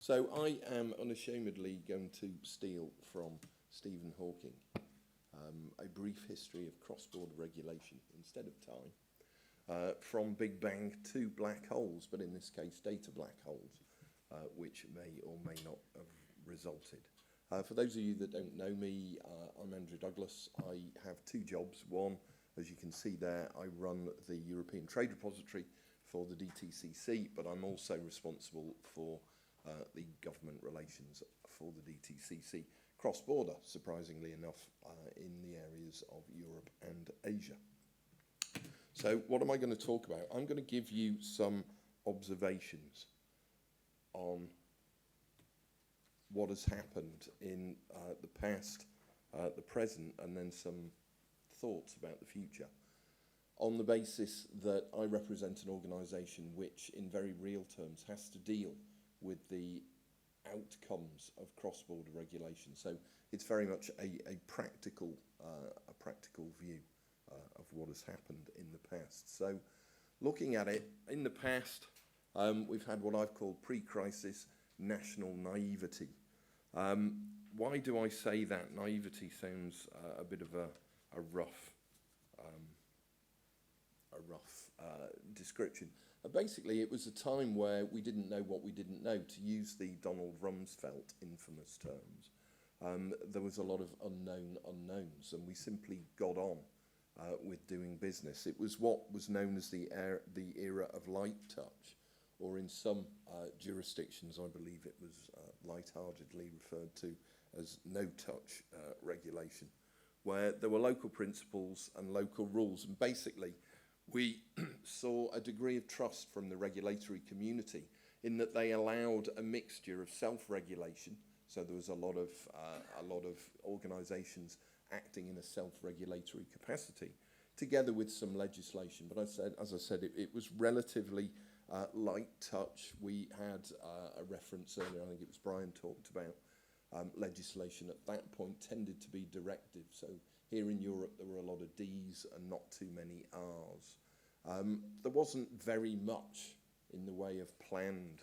So I am unashamedly going to steal from Stephen Hawking a brief history of cross-border regulation instead of time, from Big Bang to black holes, but in this case data black holes, which may or may not have resulted. For those of you that don't know me, I'm Andrew Douglas. I have two jobs. One, as you can see there, I run the European Trade Repository for the DTCC, but I'm also responsible for the government relations for the DTCC cross-border, surprisingly enough, in the areas of Europe and Asia. So what am I going to talk about? I'm going to give you some observations on what has happened in the past, the present, and then some thoughts about the future, on the basis that I represent an organisation which, in very real terms, has to deal with the outcomes of cross-border regulation. So it's very much a practical view of what has happened in the past. So looking at it, in the past, we've had what I've called pre-crisis national naivety. Why do I say that? Naivety sounds a bit of a rough description. Basically, it was a time where we didn't know what we didn't know, to use the Donald Rumsfeld infamous terms. There was a lot of unknown unknowns, and we simply got on with doing business. It was what was known as the era of light touch, or in some jurisdictions, I believe it was lightheartedly referred to as no-touch regulation, where there were local principles and local rules, and basically we saw a degree of trust from the regulatory community in that they allowed a mixture of self-regulation. So there was a lot of organisations acting in a self-regulatory capacity, together with some legislation. But as I said, it was relatively light touch. We had a reference earlier, I think it was Brian talked about legislation at that point tended to be directive. So here in Europe, there were a lot of Ds and not too many Rs. There wasn't very much in the way of planned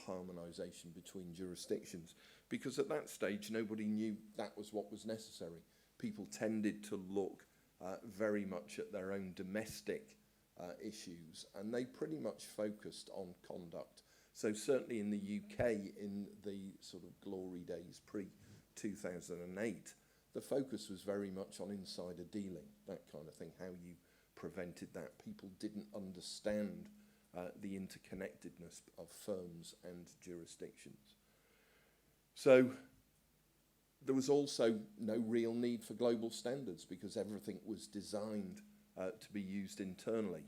harmonisation between jurisdictions, because at that stage, nobody knew that was what was necessary. People tended to look very much at their own domestic issues, and they pretty much focused on conduct. So certainly in the UK, in the sort of glory days pre-2008, the focus was very much on insider dealing, that kind of thing, how you prevented that. People didn't understand the interconnectedness of firms and jurisdictions. So there was also no real need for global standards, because everything was designed to be used internally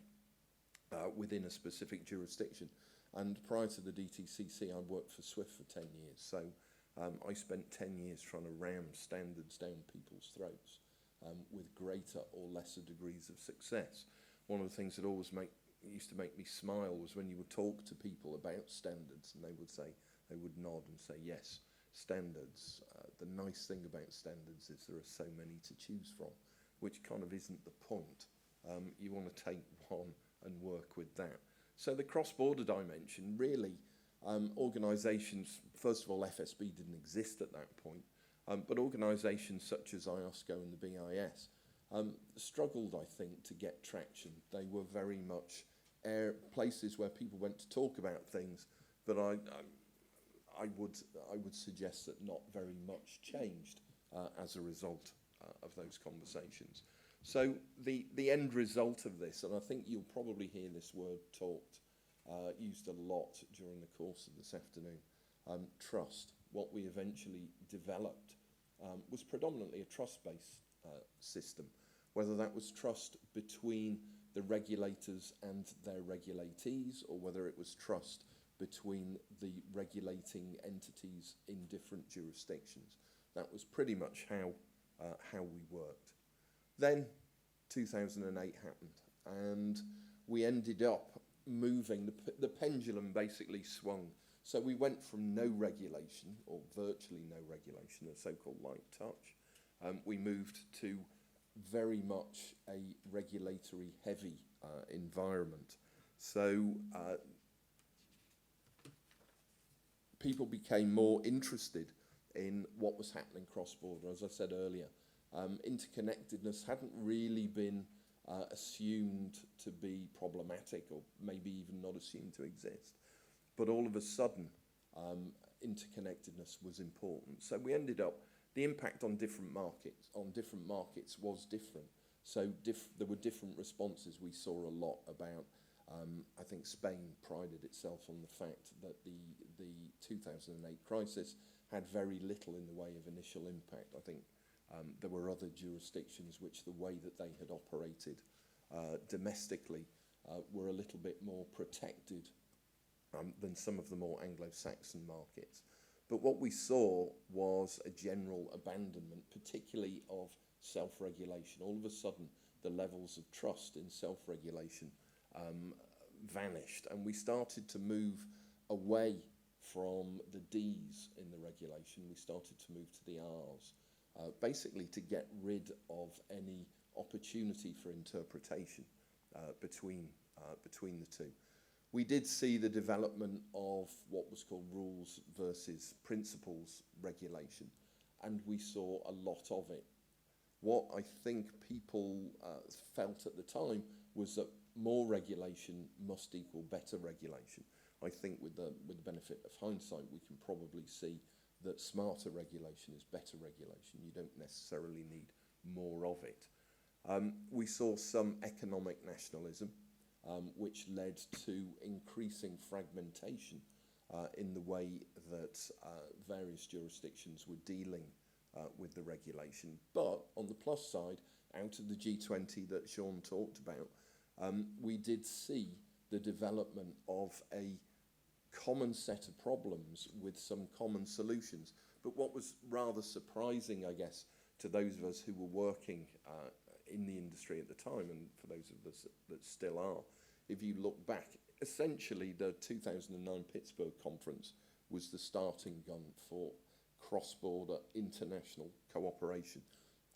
within a specific jurisdiction. And prior to the DTCC, I worked for SWIFT for 10 years. So I spent 10 years trying to ram standards down people's throats with greater or lesser degrees of success. One of the things that always used to make me smile was when you would talk to people about standards, and they would nod and say, yes, standards. The nice thing about standards is there are so many to choose from, which kind of isn't the point. You want to take one and work with that. So the cross-border dimension, really, organisations, first of all, FSB didn't exist at that point, but organisations such as IOSCO and the BIS struggled, I think, to get traction. They were very much places where people went to talk about things, but I would suggest that not very much changed as a result of those conversations. So the end result of this, and I think you'll probably hear this word used a lot during the course of this afternoon, trust. What we eventually developed was predominantly a trust-based system, whether that was trust between the regulators and their regulatees, or whether it was trust between the regulating entities in different jurisdictions. That was pretty much how we worked. Then 2008 happened, and we ended up moving, the pendulum basically swung. So we went from no regulation, or virtually no regulation, a so-called light touch. We moved to very much a regulatory heavy environment. So people became more interested in what was happening cross-border. As I said earlier, interconnectedness hadn't really been assumed to be problematic, or maybe even not assumed to exist. But all of a sudden, interconnectedness was important. So we ended up, the impact on different markets was different. So there were different responses. We saw a lot about, I think Spain prided itself on the fact that the 2008 crisis had very little in the way of initial impact. I think there were other jurisdictions which the way that they had operated domestically were a little bit more protected than some of the more Anglo-Saxon markets. But what we saw was a general abandonment, particularly of self-regulation. All of a sudden, the levels of trust in self-regulation vanished, and we started to move away from the D's in the regulation. We started to move to the R's, basically to get rid of any opportunity for interpretation between the two. We did see the development of what was called rules versus principles regulation, and we saw a lot of it. What I think people felt at the time was that more regulation must equal better regulation. I think with the benefit of hindsight, we can probably see that smarter regulation is better regulation. You don't necessarily need more of it. We saw some economic nationalism, which led to increasing fragmentation in the way that various jurisdictions were dealing with the regulation. But on the plus side, out of the G20 that Sean talked about, we did see the development of a common set of problems with some common solutions. But what was rather surprising, I guess, to those of us who were working in the industry at the time, and for those of us that still are, if you look back, essentially the 2009 Pittsburgh conference was the starting gun for cross-border international cooperation.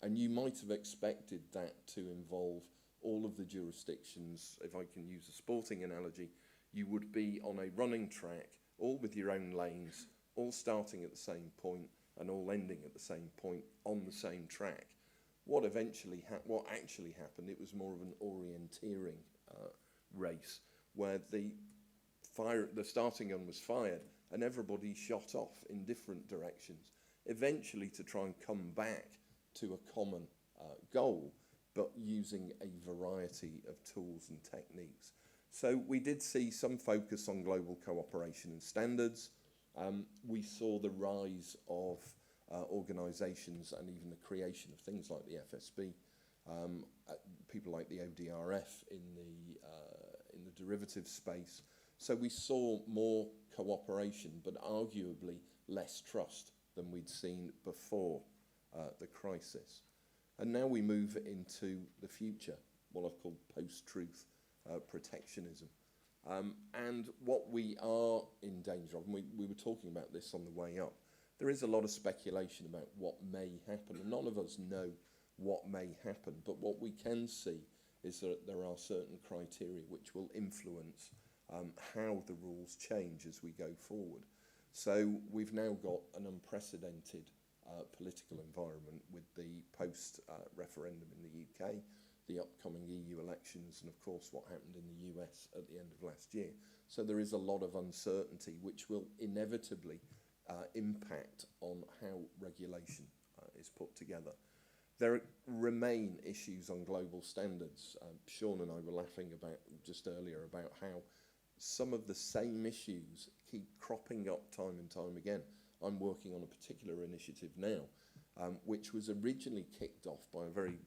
And you might have expected that to involve all of the jurisdictions. If I can use a sporting analogy, you would be on a running track, all with your own lanes, all starting at the same point and all ending at the same point on the same track. What actually happened, it was more of an orienteering race where the starting gun was fired and everybody shot off in different directions, eventually to try and come back to a common goal, but using a variety of tools and techniques. So we did see some focus on global cooperation and standards. We saw the rise of organisations and even the creation of things like the FSB, people like the ODRF in the derivative space. So we saw more cooperation, but arguably less trust than we'd seen before the crisis. And now we move into the future, what I've called post-truth protectionism. And what we are in danger of, and we were talking about this on the way up, there is a lot of speculation about what may happen, and none of us know what may happen, but what we can see is that there are certain criteria which will influence how the rules change as we go forward. So we've now got an unprecedented political environment with the post-referendum in the UK, the upcoming EU elections, and of course what happened in the US at the end of last year. So there is a lot of uncertainty which will inevitably impact on how regulation is put together. There remain issues on global standards. Sean and I were laughing about just earlier about how some of the same issues keep cropping up time and time again. I'm working on a particular initiative now, which was originally kicked off by a very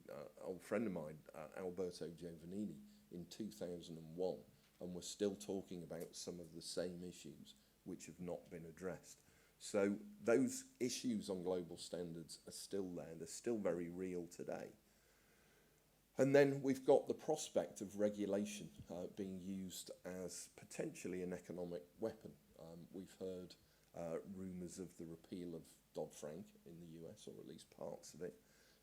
old friend of mine, Alberto Giovanini, in 2001, and we're still talking about some of the same issues which have not been addressed. So those issues on global standards are still there. They're still very real today. And then we've got the prospect of regulation being used as potentially an economic weapon. We've heard rumours of the repeal of Dodd-Frank in the US, or at least parts of it.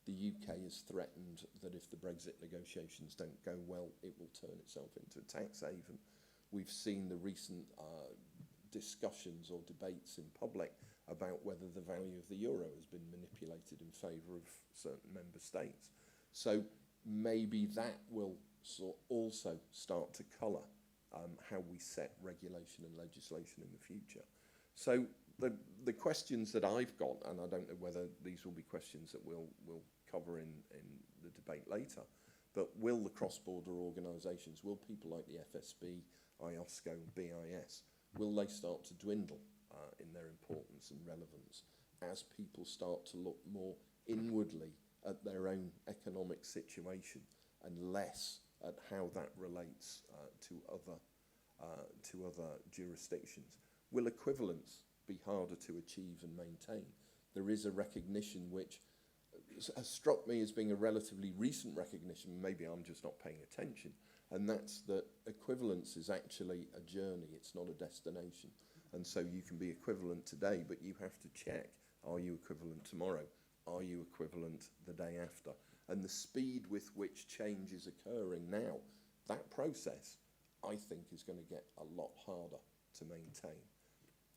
The UK has threatened that if the Brexit negotiations don't go well, it will turn itself into a tax haven. We've seen the recent discussions or debates in public about whether the value of the euro has been manipulated in favour of certain member states. So maybe that will also start to colour how we set regulation and legislation in the future. So the questions that I've got, and I don't know whether these will be questions that we'll cover in the debate later, but will the cross-border organisations, will people like the FSB, IOSCO, BIS, will they start to dwindle in their importance and relevance as people start to look more inwardly at their own economic situation and less at how that relates to other jurisdictions? Will equivalence be harder to achieve and maintain? There is a recognition which has struck me as being a relatively recent recognition, maybe I'm just not paying attention, and that's that equivalence is actually a journey, it's not a destination. And so you can be equivalent today, but you have to check, are you equivalent tomorrow? Are you equivalent the day after? And the speed with which change is occurring now, that process, I think, is going to get a lot harder to maintain.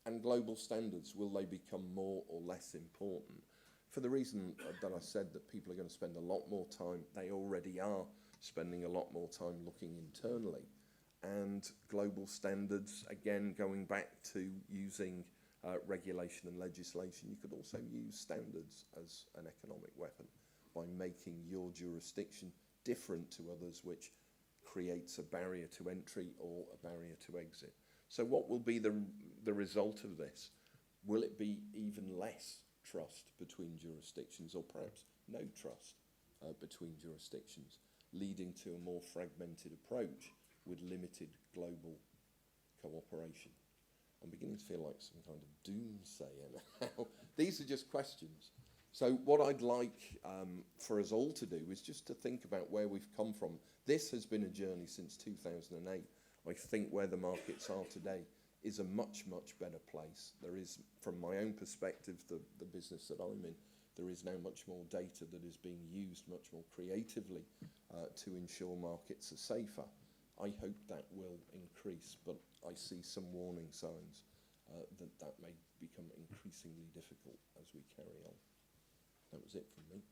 And global standards, will they become more or less important? For the reason that I said that people are going to spend a lot more time, they already are spending a lot more time looking internally. And global standards, again, going back to using regulation and legislation, you could also use standards as an economic weapon by making your jurisdiction different to others, which creates a barrier to entry or a barrier to exit. So what will be the result of this? Will it be even less trust between jurisdictions, or perhaps no trust between jurisdictions, leading to a more fragmented approach with limited global cooperation? I'm beginning to feel like some kind of doomsayer now. These are just questions. So what I'd like for us all to do is just to think about where we've come from. This has been a journey since 2008. I think where the markets are today is a much, much better place. There is, from my own perspective, the business that I'm in, there is now much more data that is being used much more creatively to ensure markets are safer. I hope that will increase, but I see some warning signs that may become increasingly difficult as we carry on. That was it from me.